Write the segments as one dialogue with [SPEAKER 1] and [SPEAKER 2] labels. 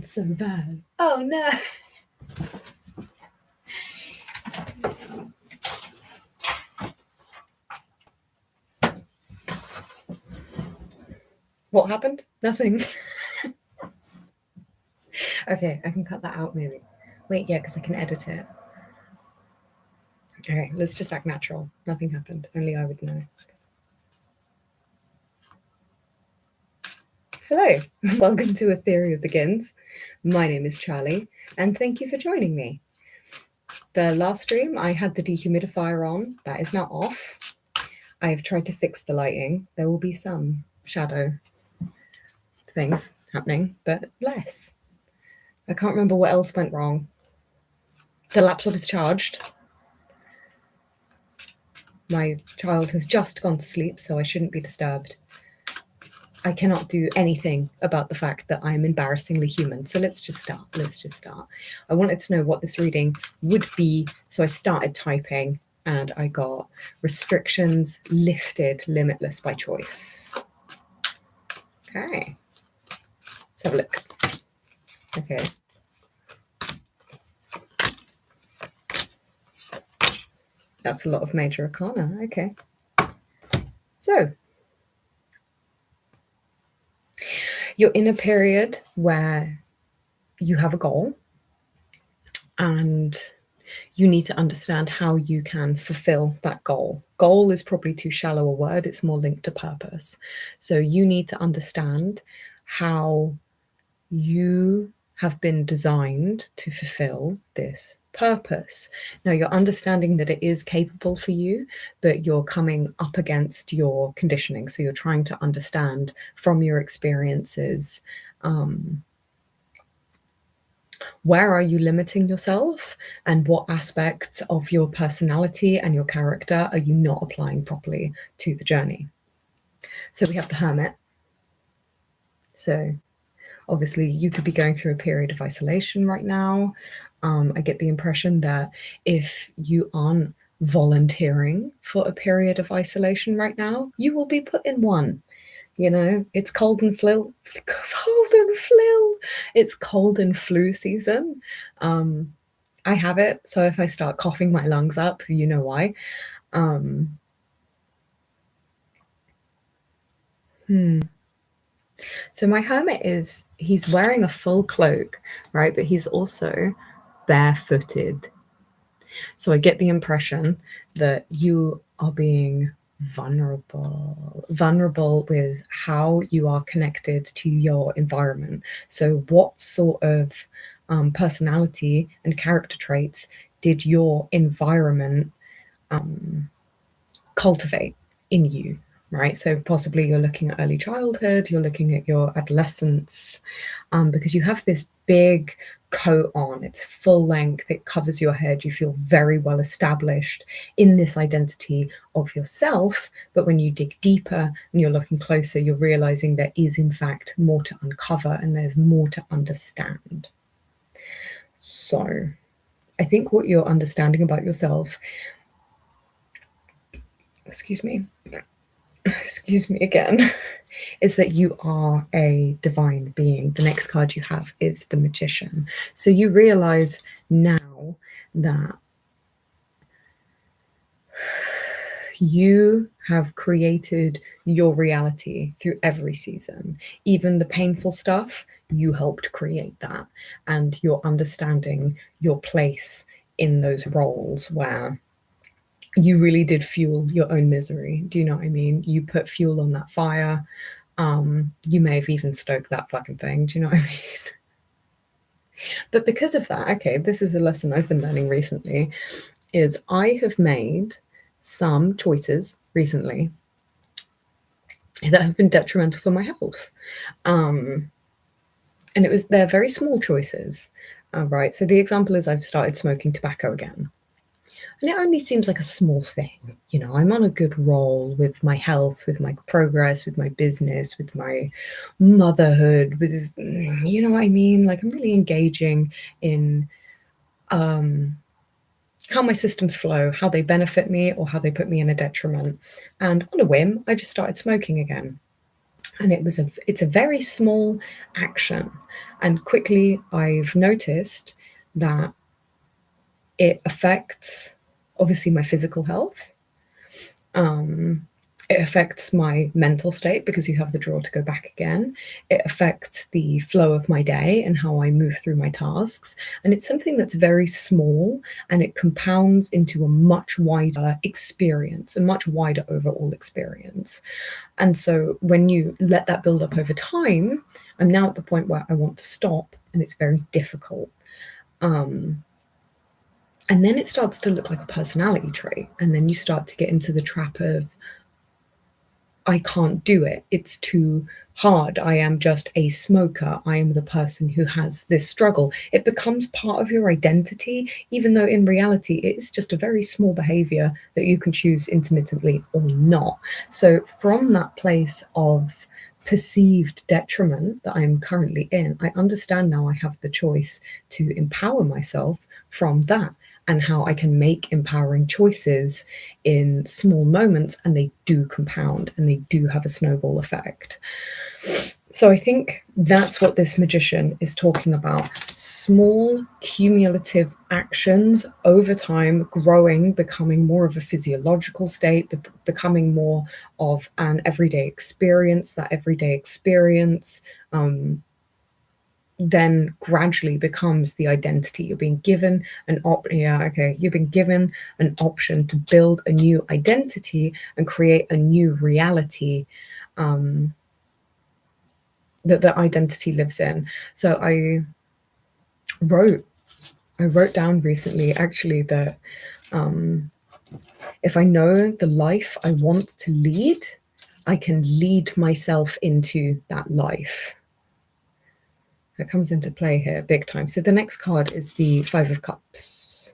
[SPEAKER 1] So bad. Oh no. What happened? Nothing. Okay, I can cut that out maybe. Wait, yeah, because I can edit it. Okay, let's just act natural. Nothing happened. Only I would know. Hello, welcome to A Theory of Begins. My name is Charlie, and thank you for joining me. The last stream, I had the dehumidifier on. That is now off. I have tried to fix the lighting. There will be some shadow things happening, but less. I can't remember what else went wrong. The laptop is charged. My child has just gone to sleep, so I shouldn't be disturbed. I cannot do anything about the fact that I'm embarrassingly human. So let's just start. I wanted to know what this reading would be, so I started typing and I got restrictions lifted, limitless by choice. Okay. Let's have a look. Okay. That's a lot of major arcana. Okay. So you're in a period where you have a goal and you need to understand how you can fulfill that goal. Goal is probably too shallow a word. It's more linked to purpose. So you need to understand how you have been designed to fulfill this purpose. Now you're understanding that it is capable for you, but you're coming up against your conditioning. So you're trying to understand from your experiences, where are you limiting yourself and what aspects of your personality and your character are you not applying properly to the journey. So we have the Hermit. So obviously you could be going through a period of isolation right now. I get the impression that if you aren't volunteering for a period of isolation right now, you will be put in one. You know, it's cold and flu. It's cold and flu season. I have it, so if I start coughing my lungs up, you know why. So my hermit he's wearing a full cloak, right? But he's also barefooted. So I get the impression that you are being vulnerable with how you are connected to your environment. So what sort of personality and character traits did your environment cultivate in you, right? So possibly you're looking at early childhood, you're looking at your adolescence, because you have this big coat on, it's full length, it covers your head, you feel very well established in this identity of yourself. But when you dig deeper and you're looking closer, you're realizing there is in fact more to uncover and there's more to understand. So I think what you're understanding about yourself, excuse me again, is that you are a divine being. The next card you have is the Magician. So you realize now that you have created your reality through every season. Even the painful stuff, you helped create that. And you're understanding your place in those roles where you really did fuel your own misery. Do you know what I mean? You put fuel on that fire. You may have even stoked that fucking thing. Do you know what I mean? But because of that, okay, this is a lesson I've been learning recently, is I have made some choices recently that have been detrimental for my health. And they're very small choices, right? So the example is I've started smoking tobacco again. And it only seems like a small thing. You know, I'm on a good roll with my health, with my progress, with my business, with my motherhood, with, you know what I mean? Like, I'm really engaging in how my systems flow, how they benefit me or how they put me in a detriment. And on a whim, I just started smoking again. And it's a very small action. And quickly, I've noticed that it affects, obviously, my physical health. It affects my mental state because you have the draw to go back again. It affects the flow of my day and how I move through my tasks. And it's something that's very small, and it compounds into a much wider experience, a much wider overall experience. And so when you let that build up over time, I'm now at the point where I want to stop, and it's very difficult. And then it starts to look like a personality trait. And then you start to get into the trap of, I can't do it. It's too hard. I am just a smoker. I am the person who has this struggle. It becomes part of your identity, even though in reality it is just a very small behavior that you can choose intermittently or not. So from that place of perceived detriment that I'm currently in, I understand now I have the choice to empower myself from that, and how I can make empowering choices in small moments, and they do compound and they do have a snowball effect. So I think that's what this magician is talking about. Small cumulative actions over time, growing, becoming more of a physiological state, becoming more of an everyday experience. That everyday experience then gradually becomes the identity. You're being given you've been given an option to build a new identity and create a new reality that the identity lives in. So I wrote down recently, actually, that if I know the life I want to lead, I can lead myself into that life. That comes into play here big time. So the next card is the Five of Cups,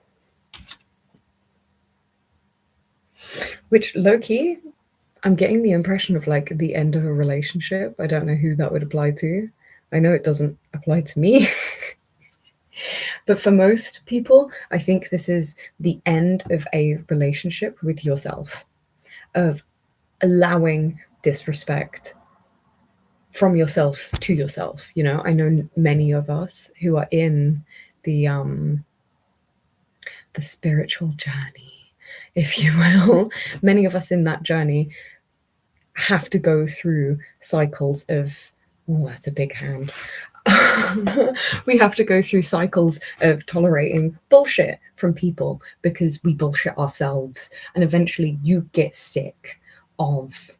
[SPEAKER 1] which, low-key, I'm getting the impression of like the end of a relationship. I don't know who that would apply to. I know it doesn't apply to me. But for most people, I think this is the end of a relationship with yourself, of allowing disrespect from yourself to yourself. You know, I know many of us who are in the spiritual journey, if you will. Many of us in that journey have to go through cycles of, oh, that's a big hand. We have to go through cycles of tolerating bullshit from people because we bullshit ourselves. And eventually you get sick of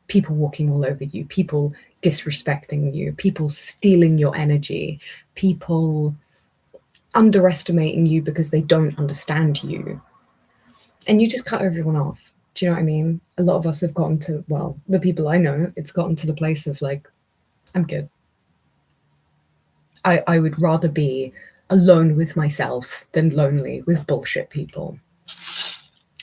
[SPEAKER 1] people walking all over you, people disrespecting you, people stealing your energy, people underestimating you because they don't understand you. And you just cut everyone off. Do you know what I mean? A lot of us have gotten to, well, the people I know, it's gotten to the place of like, I'm good. I would rather be alone with myself than lonely with bullshit people.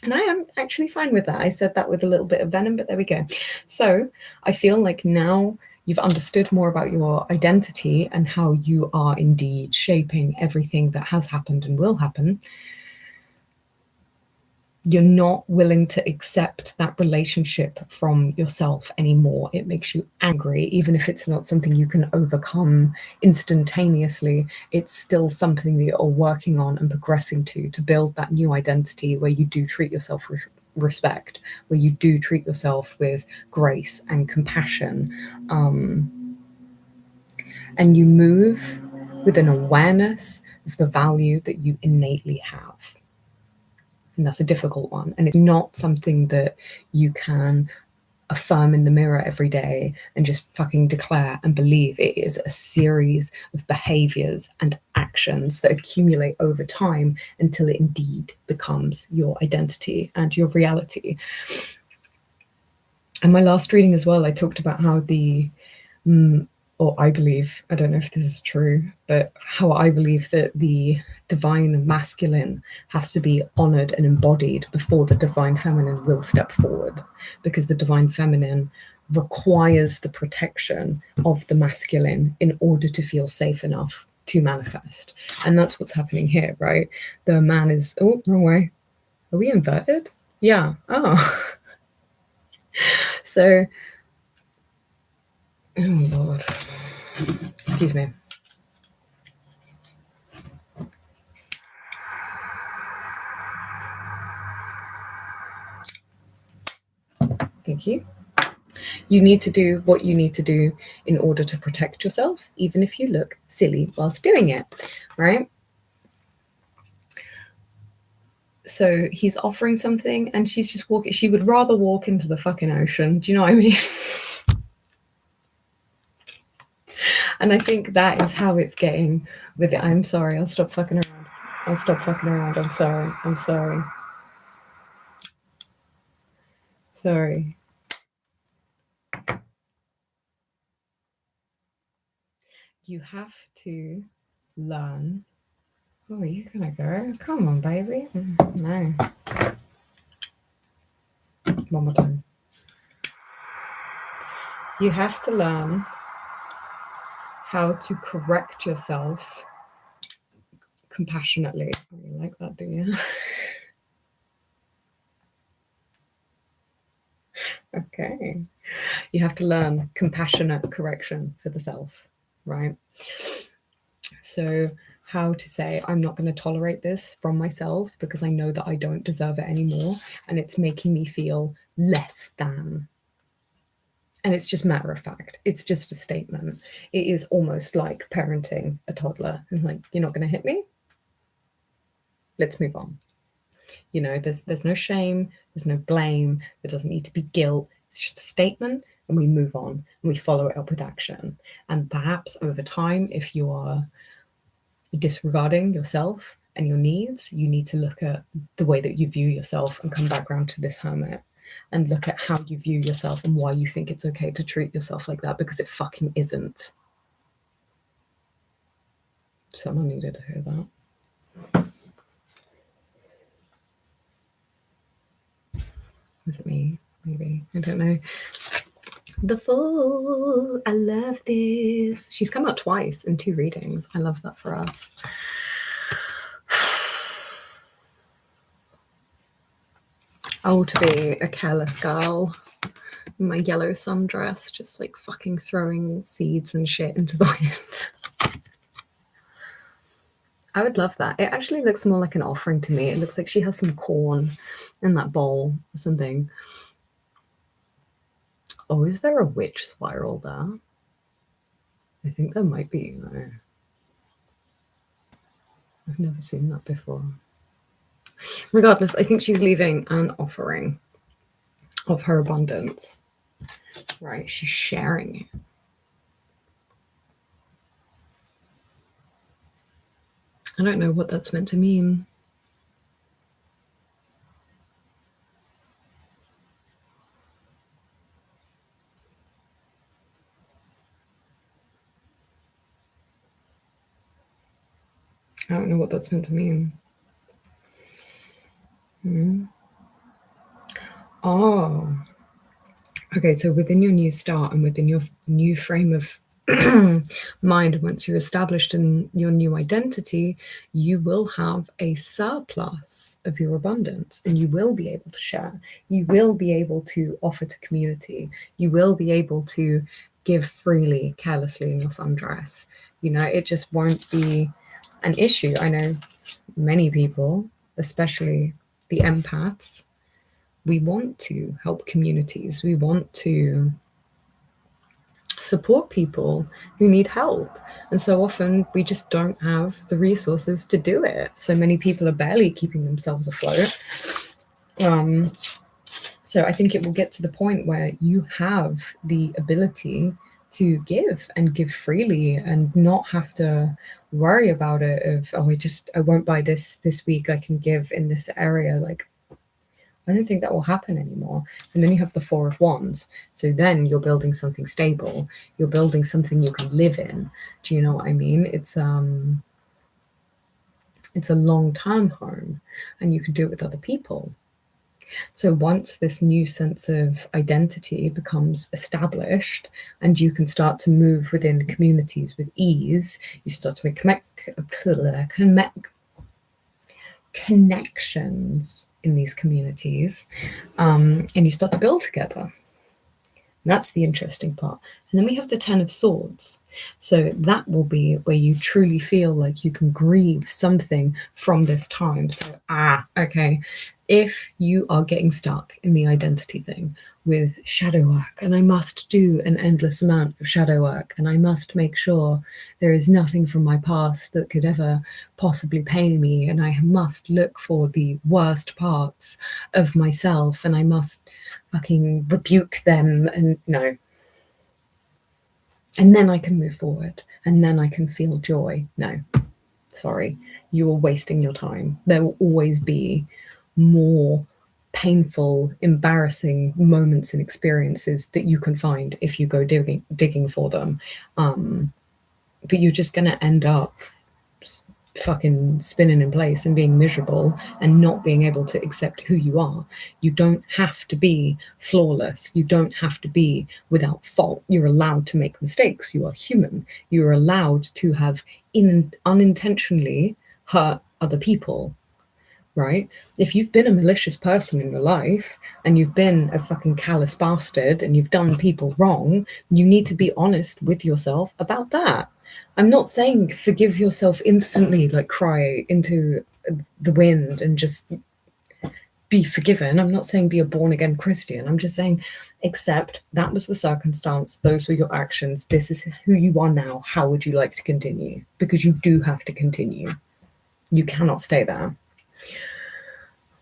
[SPEAKER 1] And I am actually fine with that. I said that with a little bit of venom, but there we go. So I feel like now you've understood more about your identity and how you are indeed shaping everything that has happened and will happen. You're not willing to accept that relationship from yourself anymore. It makes you angry, even if it's not something you can overcome instantaneously. It's still something that you're working on and progressing to build that new identity where you do treat yourself with respect, where you do treat yourself with grace and compassion, and you move with an awareness of the value that you innately have. And that's a difficult one. And it's not something that you can affirm in the mirror every day and just fucking declare and believe. It is a series of behaviors and actions that accumulate over time until it indeed becomes your identity and your reality. And my last reading as well, I talked about how or I believe, I don't know if this is true, but how I believe that the divine masculine has to be honored and embodied before the divine feminine will step forward, because the divine feminine requires the protection of the masculine in order to feel safe enough to manifest. And that's what's happening here, right? The man is, oh, wrong way. Are we inverted? Yeah. Oh. So, oh Lord. Excuse me. Thank you. You need to do what you need to do in order to protect yourself, even if you look silly whilst doing it, right? So he's offering something and she's just walking. She would rather walk into the fucking ocean. Do you know what I mean? And I think that is how it's getting with it. I'm sorry. I'll stop fucking around. I'll stop fucking around. I'm sorry. I'm sorry. Sorry. You have to learn. Oh, you gonna go? Come on, baby. No. One more time. You have to learn how to correct yourself compassionately. Oh, you like that, do you? Okay. You have to learn compassionate correction for the self, right? So how to say, I'm not going to tolerate this from myself because I know that I don't deserve it anymore and it's making me feel less than. And it's just matter of fact. It's just a statement. It is almost like parenting a toddler. And like, you're not going to hit me? Let's move on. You know, there's no shame, there's no blame, there doesn't need to be guilt. It's just a statement and we move on and we follow it up with action. And perhaps over time, if you are disregarding yourself and your needs, you need to look at the way that you view yourself and come back around to this hermit and look at how you view yourself and why you think it's okay to treat yourself like that, because it fucking isn't. Someone needed to hear that. Was it me? Maybe. I don't know. The Fool. I love this. She's come out twice in 2 readings. I love that for us. Oh, to be a careless girl in my yellow sundress, just like fucking throwing seeds and shit into the wind. I would love that. It actually looks more like an offering to me. It looks like she has some corn in that bowl or something. Oh, is there a witch spiral there? I think there might be, you know. I've never seen that before. Regardless, I think she's leaving an offering of her abundance. Right, she's sharing it. I don't know what that's meant to mean. I don't know what that's meant to mean. Oh. Okay, so within your new start and within your new frame of mind, once you're established in your new identity, you will have a surplus of your abundance and you will be able to share. You will be able to offer to community. You will be able to give freely, carelessly in your sundress. You know, it just won't be an issue. I know many people, especially the empaths, we want to help communities. We want to support people who need help. And so often we just don't have the resources to do it. So many people are barely keeping themselves afloat. So I think it will get to the point where you have the ability to give and give freely and not have to worry about it of, oh, I won't buy this week, I can give in this area. Like, I don't think that will happen anymore. And then you have the 4 of Wands. So then you're building something stable. You're building something you can live in. Do you know what I mean? It's a long-term home and you can do it with other people. So once this new sense of identity becomes established and you can start to move within communities with ease, you start to make connections in these communities, and you start to build together. That's the interesting part. And then we have the 10 of Swords. So that will be where you truly feel like you can grieve something from this time. So, okay, If you are getting stuck in the identity thing with shadow work, and I must do an endless amount of shadow work, and I must make sure there is nothing from my past that could ever possibly pain me, and I must look for the worst parts of myself, and I must fucking rebuke them, and no. And then I can move forward, and then I can feel joy. No, sorry, you are wasting your time. There will always be more painful, embarrassing moments and experiences that you can find if you go digging for them. But you're just going to end up fucking spinning in place and being miserable and not being able to accept who you are. You don't have to be flawless. You don't have to be without fault. You're allowed to make mistakes. You are human. You're allowed to have unintentionally hurt other people, right? If you've been a malicious person in your life and you've been a fucking callous bastard and you've done people wrong, you need to be honest with yourself about that. I'm not saying forgive yourself instantly, like cry into the wind and just be forgiven. I'm not saying be a born again Christian. I'm just saying accept that was the circumstance, those were your actions, this is who you are now. How would you like to continue? Because you do have to continue. You cannot stay there.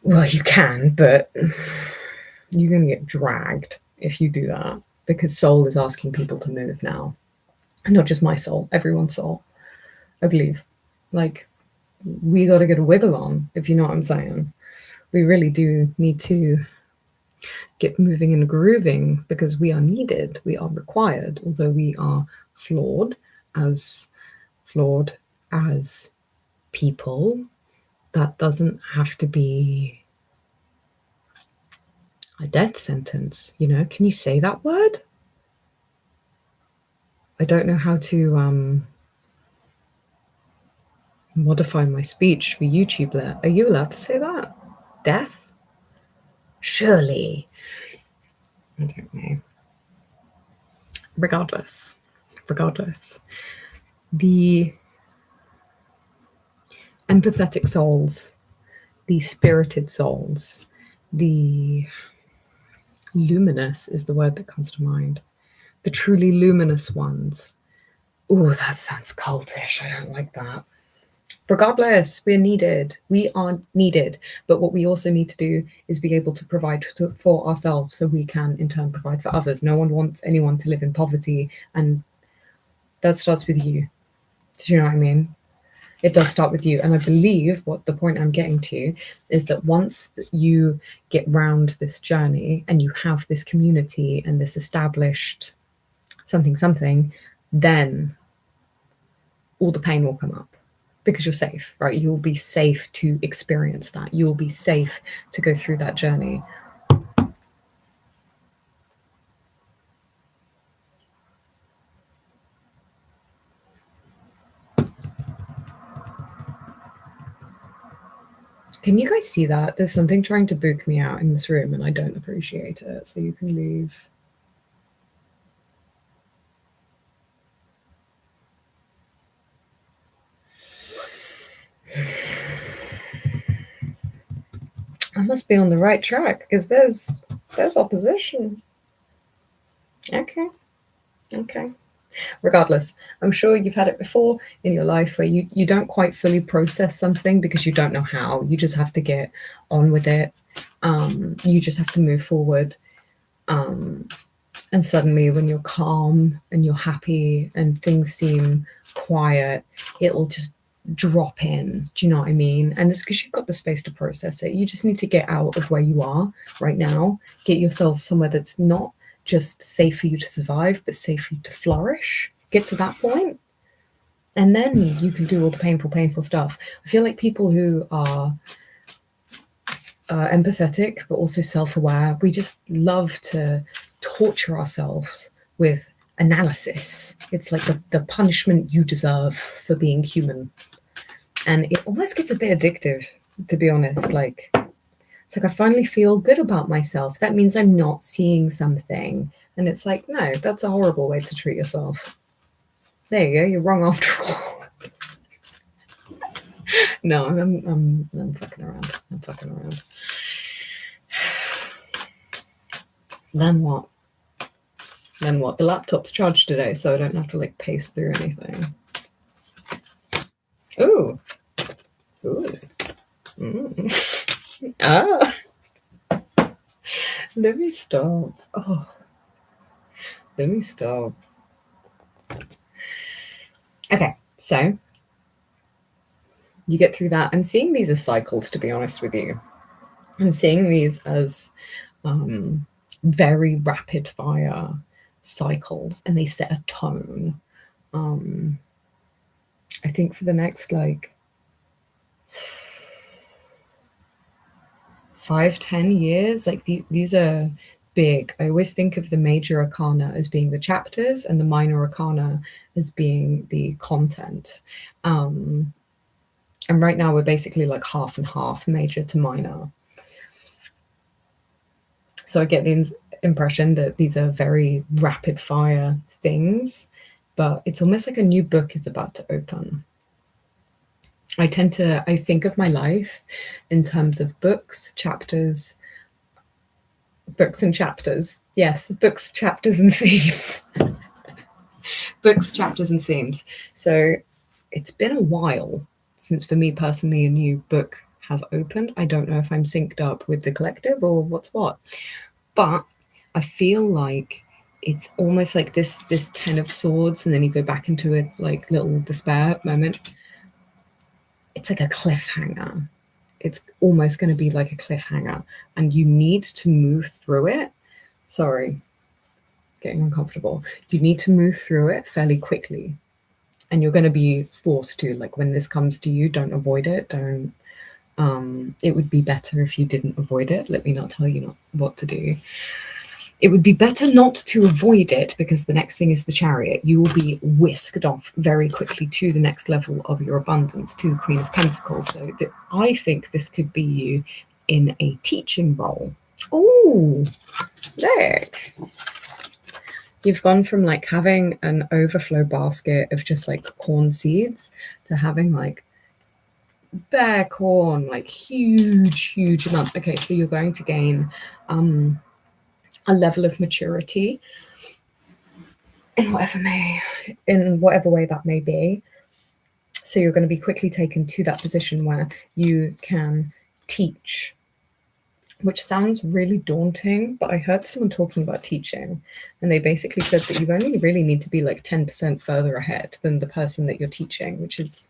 [SPEAKER 1] Well, you can, but you're going to get dragged if you do that, because soul is asking people to move now. Not just my soul, everyone's soul, I believe. Like, we got to get a wiggle on, if you know what I'm saying. We really do need to get moving and grooving, because we are needed, we are required, although we are flawed as people. That doesn't have to be a death sentence, you know? Can you say that word? I don't know how to modify my speech for YouTube there. Are you allowed to say that? Death? Surely. I don't know. Regardless, the empathetic souls, the spirited souls, the luminous is the word that comes to mind. The truly luminous ones. Oh, that sounds cultish. I don't like that. Regardless, we're needed. We are needed. But what we also need to do is be able to provide for ourselves so we can, in turn, provide for others. No one wants anyone to live in poverty, and that starts with you. Do you know what I mean? It does start with you. And I believe what the point I'm getting to is that once you get round this journey and you have this community and this established something, then all the pain will come up. Because you're safe, right? You'll be safe to experience that. You'll be safe to go through that journey. Can you guys see that? There's something trying to book me out in this room and I don't appreciate it. So you can leave. I must be on the right track because there's opposition. Okay. Regardless, I'm sure you've had it before in your life where you don't quite fully process something because you don't know how. You just have to get on with it. You just have to move forward. And suddenly when you're calm and you're happy and things seem quiet, it'll just drop in. Do you know what I mean? And it's because you've got the space to process it. You just need to get out of where you are right now. Get yourself somewhere that's not just safe for you to survive, but safe for you to flourish. Get to that point, and then you can do all the painful stuff. I feel like people who are empathetic but also self-aware, we just love to torture ourselves with analysis. It's like the punishment you deserve for being human, and it almost gets a bit addictive, to be honest. Like, it's like I finally feel good about myself. That means I'm not seeing something. And it's like, no, that's a horrible way to treat yourself. There you go. You're wrong after all. No, I'm fucking around. Then what? Then what? The laptop's charged today, so I don't have to like pace through anything. Ooh. Ooh. Ah. Let me stop. Oh. Let me stop. Okay, so you get through that. I'm seeing these as cycles, to be honest with you. I'm seeing these as very rapid fire cycles, and they set a tone. I think for the next like 5-10 years, like these are big. I always think of the major arcana as being the chapters and the minor arcana as being the content. And right now we're basically like half and half, major to minor. So I get the impression that these are very rapid fire things, but it's almost like a new book is about to open. I think of my life in terms of books, chapters, books and chapters. Yes, books, chapters, and themes. Books, chapters, and themes. So it's been a while since, for me personally, a new book has opened. I don't know if I'm synced up with the collective or what's what, but I feel like it's almost like this 10 of swords, and then you go back into a like little despair moment. It's like a cliffhanger. It's almost going to be like a cliffhanger, and you need to move through it. Sorry, getting uncomfortable. You need to move through it fairly quickly, and you're going to be forced to. Like when this comes to you, don't avoid it. Don't. It would be better if you didn't avoid it. Let me not tell you not what to do. It would be better not to avoid it, because the next thing is the Chariot. You will be whisked off very quickly to the next level of your abundance, to the Queen of Pentacles. So I think this could be you in a teaching role. Oh, look. You've gone from like having an overflow basket of just like corn seeds to having like bare corn, like huge amounts. Okay, so you're going to gain a level of maturity in whatever way that may be. So you're going to be quickly taken to that position where you can teach, which sounds really daunting, but I heard someone talking about teaching, and they basically said that you only really need to be like 10% further ahead than the person that you're teaching, which is,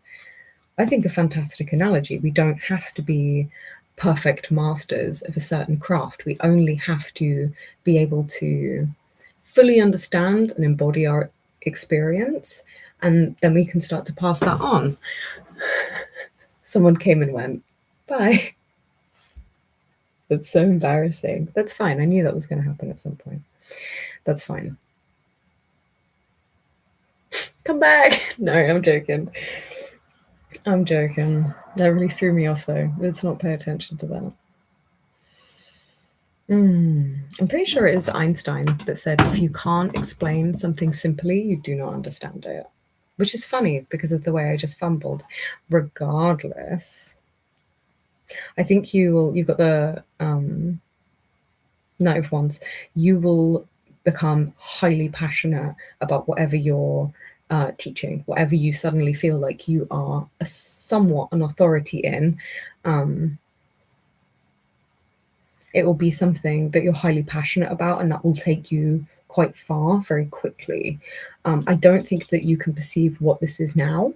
[SPEAKER 1] I think, a fantastic analogy. We don't have to be perfect masters of a certain craft. We only have to be able to fully understand and embody our experience, and then we can start to pass that on. Someone came and went, bye. That's so embarrassing. That's fine. I knew that was going to happen at some point. That's fine. Come back. No, I'm joking. I'm joking. That really threw me off, though. Let's not pay attention to that. I'm pretty sure it was Einstein that said, if you can't explain something simply, you do not understand it. Which is funny because of the way I just fumbled. Regardless, I think you've got the Knight of Wands. You will become highly passionate about whatever you're teaching, whatever you suddenly feel like you are somewhat an authority in. It will be something that you're highly passionate about, and that will take you quite far very quickly. I don't think that you can perceive what this is now,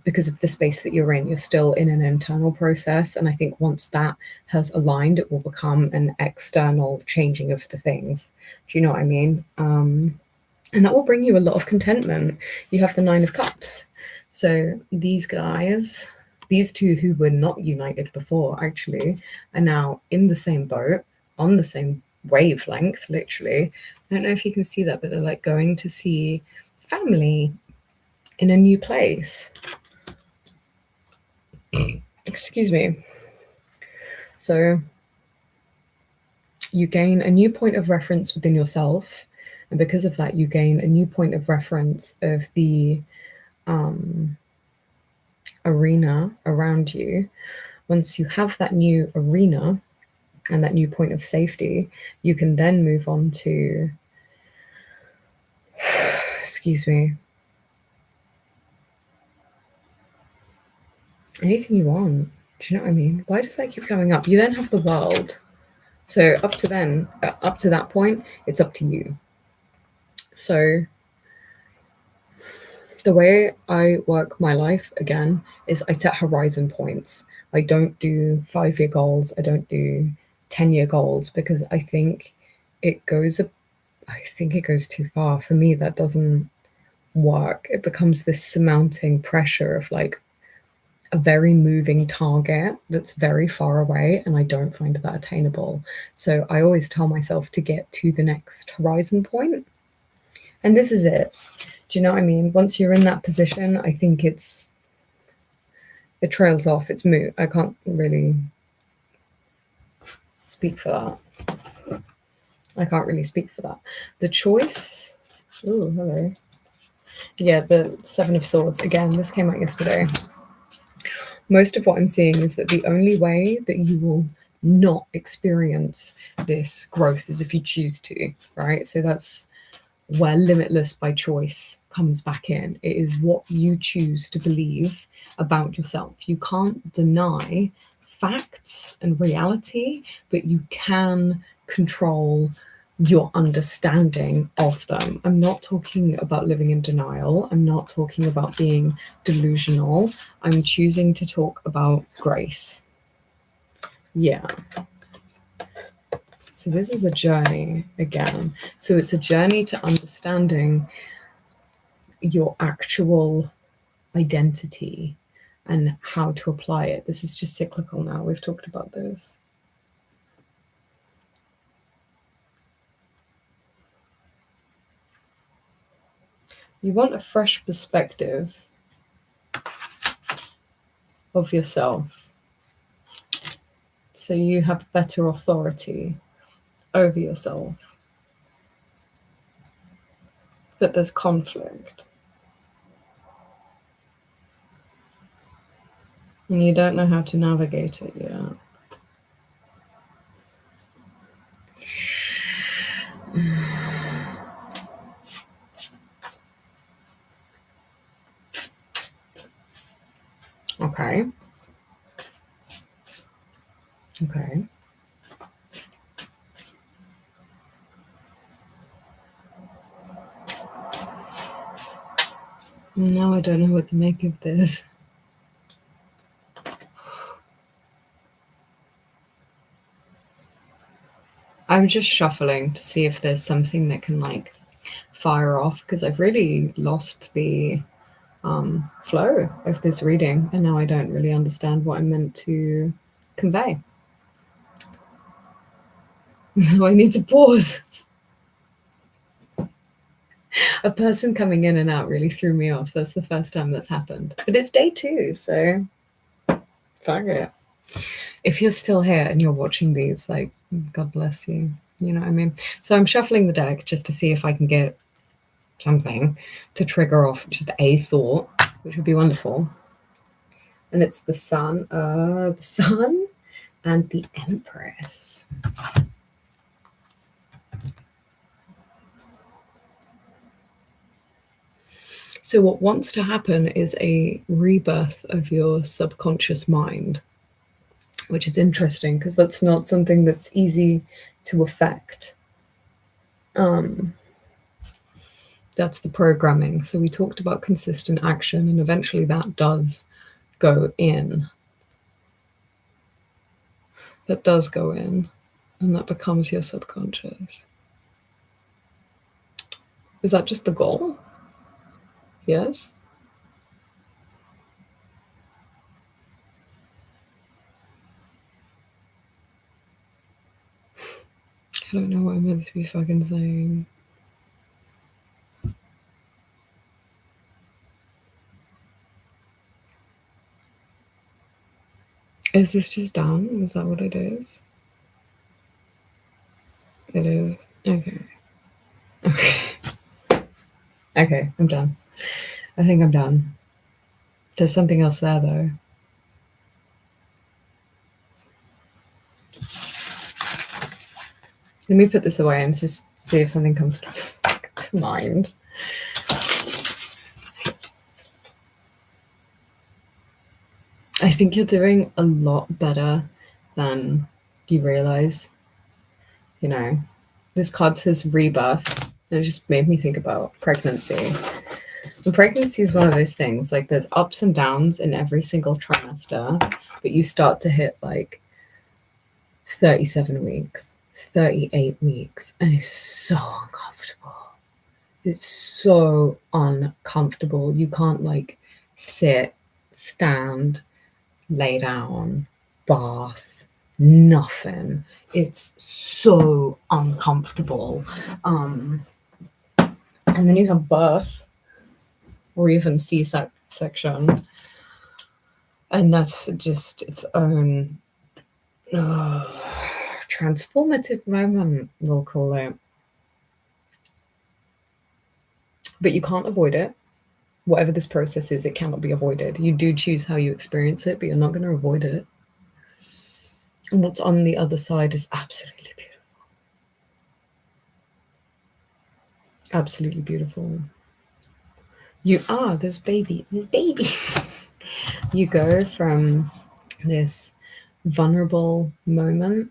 [SPEAKER 1] because of the space that you're in. You're still in an internal process, and I think once that has aligned, it will become an external changing of the things. Do you know what I mean? And that will bring you a lot of contentment. You have the Nine of Cups. So these guys, these two who were not united before, actually, are now in the same boat, on the same wavelength, literally. I don't know if you can see that, but they're like going to see family in a new place. Excuse me. So you gain a new point of reference within yourself, and because of that, you gain a new point of reference of the arena around you. Once you have that new arena, and that new point of safety, you can then move on to, excuse me, anything you want. Do you know what I mean? Why does that keep coming up? You then have the world. So up to that point, it's up to you. So the way I work my life again is I set horizon points. I don't do 5-year goals. I don't do 10-year goals because I think it goes too far. For me, that doesn't work. It becomes this surmounting pressure of like a very moving target that's very far away, and I don't find that attainable. So I always tell myself to get to the next horizon point, and this is it. Do you know what I mean? Once you're in that position, I think it trails off. It's moot. I can't really speak for that. The choice. Oh, hello. Yeah, the Seven of Swords. Again, this came out yesterday. Most of what I'm seeing is that the only way that you will not experience this growth is if you choose to, right? So that's where limitless by choice comes back in. It is what you choose to believe about yourself. You can't deny facts and reality, but you can control your understanding of them. I'm not talking about living in denial. I'm not talking about being delusional. I'm choosing to talk about grace. Yeah. So this is a journey again. So it's a journey to understanding your actual identity and how to apply it. This is just cyclical now. We've talked about this. You want a fresh perspective of yourself, so you have better authority over yourself. But there's conflict, and you don't know how to navigate it yet. Okay. Now I don't know what to make of this. I'm just shuffling to see if there's something that can like fire off, because I've really lost the flow of this reading, and now I don't really understand what I'm meant to convey. So I need to pause. A person coming in and out really threw me off. That's the first time that's happened. But it's day 2, so fuck it. If you're still here and you're watching these, like, God bless you. You know what I mean? So I'm shuffling the deck just to see if I can get something to trigger off just a thought, which would be wonderful. And it's the Sun and the Empress. So what wants to happen is a rebirth of your subconscious mind, which is interesting because that's not something that's easy to affect. That's the programming. So we talked about consistent action, and eventually that does go in. That does go in, and that becomes your subconscious. Is that just the goal? Yes? I don't know what I'm meant to be fucking saying. Is this just done? Is that what it is? It is. Okay. Okay, I'm done. I think I'm done. There's something else there, though. Let me put this away and just see if something comes to mind. I think you're doing a lot better than you realize. You know, this card says rebirth, and it just made me think about pregnancy. And pregnancy is one of those things, like there's ups and downs in every single trimester, but you start to hit like 37 weeks, 38 weeks, and it's so uncomfortable. It's so uncomfortable. You can't like sit, stand, lay down, bath, nothing. It's so uncomfortable. And then you have birth or even C-section, and that's just its own transformative moment, we'll call it. But you can't avoid it. Whatever this process is, it cannot be avoided. You do choose how you experience it, but you're not going to avoid it. And what's on the other side is absolutely beautiful. Absolutely beautiful. There's baby. You go from this vulnerable moment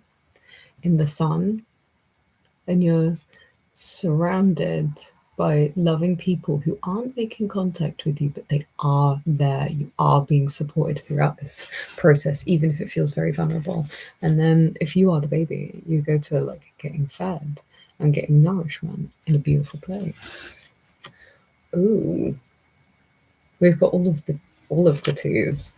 [SPEAKER 1] in the sun, and you're surrounded by loving people who aren't making contact with you, but they are there. You are being supported throughout this process, even if it feels very vulnerable. And then if you are the baby, you go to like getting fed and getting nourishment in a beautiful place. Ooh, we've got all of the twos.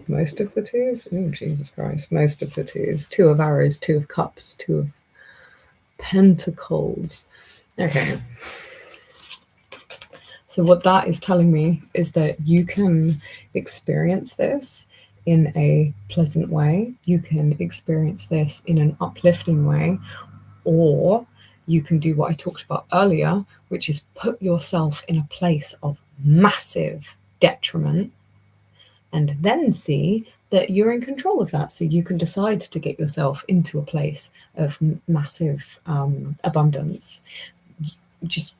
[SPEAKER 1] Most of the twos? Oh, Jesus Christ. Most of the twos. Two of arrows, two of cups, two of pentacles. Okay. So what that is telling me is that you can experience this in a pleasant way. You can experience this in an uplifting way, or you can do what I talked about earlier, which is put yourself in a place of massive detriment and then see that you're in control of that. So you can decide to get yourself into a place of massive abundance. Just,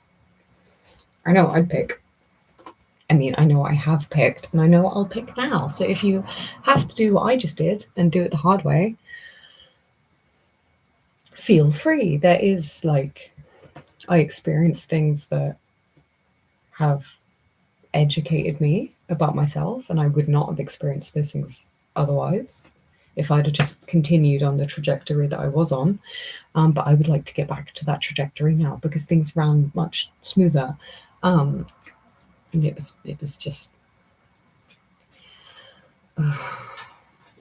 [SPEAKER 1] I know I'd pick. I mean, I know I have picked, and I know what I'll pick now. So if you have to do what I just did and do it the hard way, feel free. There is like, I experience things that have educated me about myself, and I would not have experienced those things otherwise if I'd have just continued on the trajectory that I was on. But I would like to get back to that trajectory now because things ran much smoother. It was just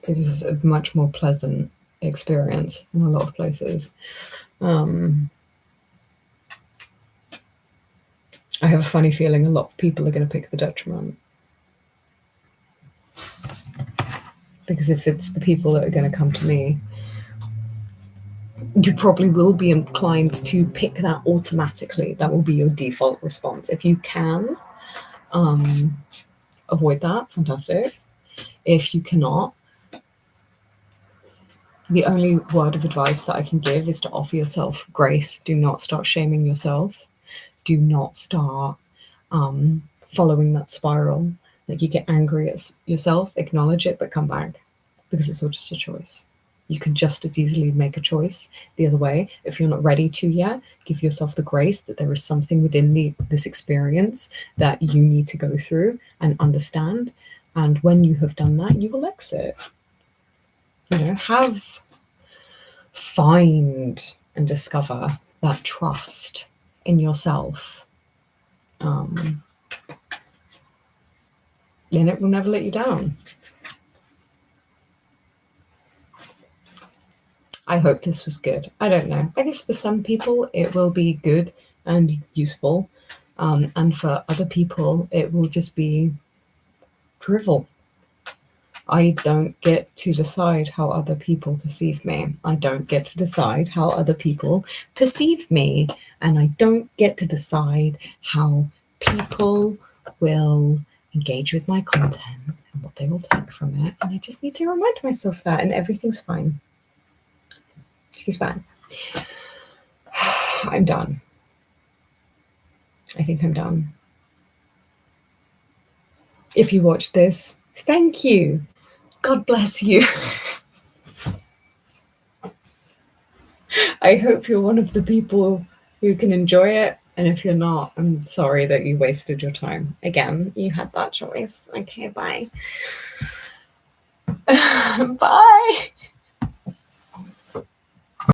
[SPEAKER 1] it was a much more pleasant experience in a lot of places. I have a funny feeling a lot of people are going to pick the detriment. Because if it's the people that are going to come to me, you probably will be inclined to pick that automatically. That will be your default response. If you can avoid that, fantastic. If you cannot, the only word of advice that I can give is to offer yourself grace. Do not start shaming yourself. Do not start following that spiral. Like, you get angry at yourself, acknowledge it, but come back, because it's all just a choice. You can just as easily make a choice the other way. If you're not ready to yet, give yourself the grace that there is something within this experience that you need to go through and understand. And when you have done that, you will exit. You know, find and discover that trust in yourself. And it will never let you down. I hope this was good. I don't know. I guess for some people it will be good and useful. And for other people it will just be drivel. I don't get to decide how other people perceive me. I don't get to decide how other people perceive me. And I don't get to decide how people will engage with my content and what they will take from it. And I just need to remind myself that, and everything's fine. She's fine. I'm done. I think I'm done. If you watch this, thank you. God bless you. I hope you're one of the people who can enjoy it. And if you're not, I'm sorry that you wasted your time. Again, you had that choice. Okay, bye. Bye.